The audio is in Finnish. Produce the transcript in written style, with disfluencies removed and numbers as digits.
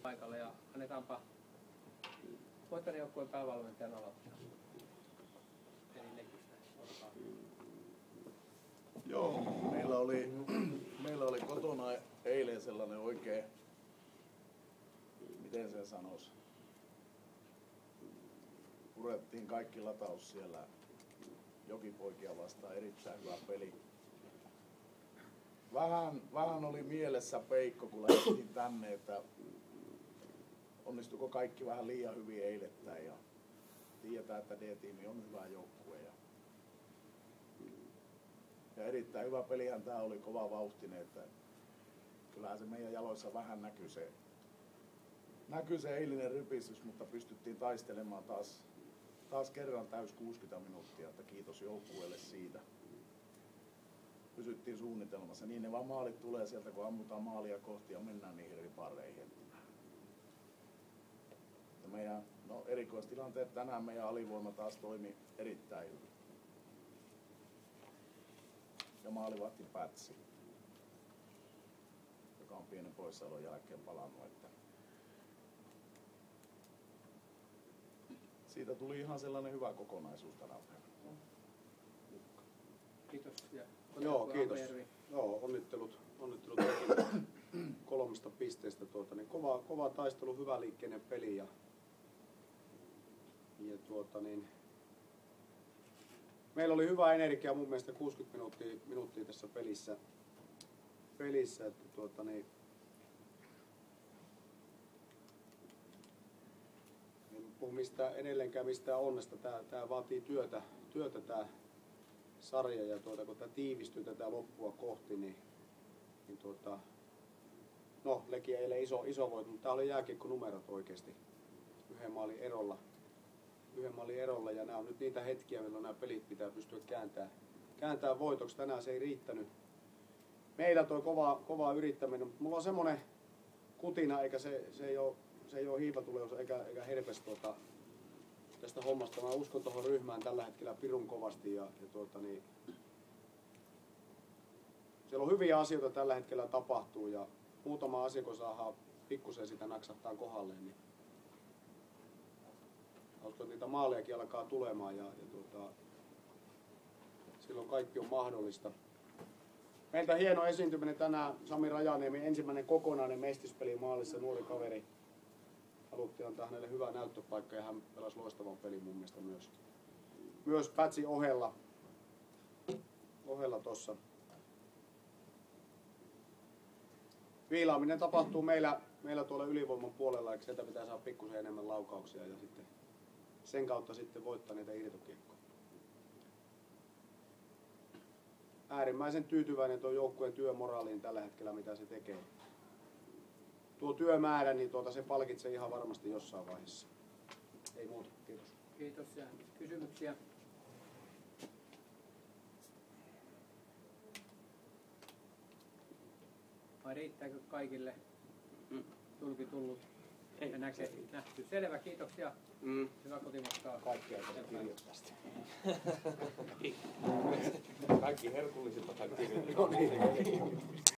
paikalle ja annetaanpa voittajajoukkueen päävalmentajan aloittaa. Eli Lekistä. Joo, meillä oli kotona eilen sellainen oikein, miten sen sanoisi, purettiin kaikki lataus siellä Jokipoikia vastaan, erittäin hyvä peli. Vähän oli mielessä peikko, kun lähdettiin tänne, että onnistuiko kaikki vähän liian hyvin eilettäin ja tiedetään, että D-tiimi on hyvä joukkue. Ja erittäin hyvä pelihän tää oli, kova vauhtinen, että kyllähän se meidän jaloissa vähän näkyy se eilinen rypistys, mutta pystyttiin taistelemaan taas kerran täys 60 minuuttia, että kiitos joukkueelle siitä. Pysyttiin suunnitelmassa, niin ne vaan maalit tulee sieltä, kun ammutaan maalia kohti ja mennään niihin ripareihin. Ja meidän erikoistilanteet tänään meidän alivoima taas toimi erittäin hyvin. Ja maalivahti Pätsi, joka on pienen poissaolon jälkeen palannut. Että siitä tuli ihan sellainen hyvä kokonaisuus tänä päivänä. Kiitos. Joo, kiitos. Joo, onnittelut 3 pisteestä. Niin kova taistelu, hyvä liikkeinen peli ja meillä oli hyvä energia mun mielestä 60 minuuttia tässä pelissä että en puhu edelleenkään mistään onnesta. Tää vaatii työtä tää sarja ja kun tää tiivistyy tätä loppua kohti niin Leki eilen iso voitto, mutta tää oli jääkiekkonumerot oikeesti yhden maalin erolla ja nämä on nyt niitä hetkiä, milloin nämä pelit pitää pystyä kääntämään voitoksi. Tänään se ei riittänyt. Meillä toi kova yrittäminen, mutta mulla on semmonen kutina, eikä se ei ole hiivatuleus eikä herpes tästä hommasta. Mä uskon tuohon ryhmään tällä hetkellä pirun kovasti ja siellä on hyviä asioita tällä hetkellä tapahtuu ja muutama asia, kun saadaan pikkusen sitä naksahtaa kohdalleen, niin uskon, että niitä maalejakin alkaa tulemaan ja silloin kaikki on mahdollista. Meiltä hieno esiintyminen tänään, Sami Rajaniemi, ensimmäinen kokonainen mestispeli maalissa, nuori kaveri. Haluttiin antaa hänelle hyvä näyttöpaikka ja hän pelasi loistavan pelin mun mielestä myös Pätsi ohella tossa. Viilaaminen tapahtuu meillä tuolla ylivoiman puolella, eli sieltä pitää saada pikkusen enemmän laukauksia ja sitten sen kautta sitten voittaa niitä irtokiekkoja. Äärimmäisen tyytyväinen tuon joukkueen työmoraaliin tällä hetkellä, mitä se tekee. Tuo työmäärä, niin se palkitsee ihan varmasti jossain vaiheessa. Ei muuta. Kiitos. Kiitos ja kysymyksiä. Vai riittääkö kaikille julki tullut ja nähty? Selvä, kiitoksia. Hyvä kotimatkaa. Kaikkia kirjoittaa sitä. Kaikki herkullisilta kirjoittaa.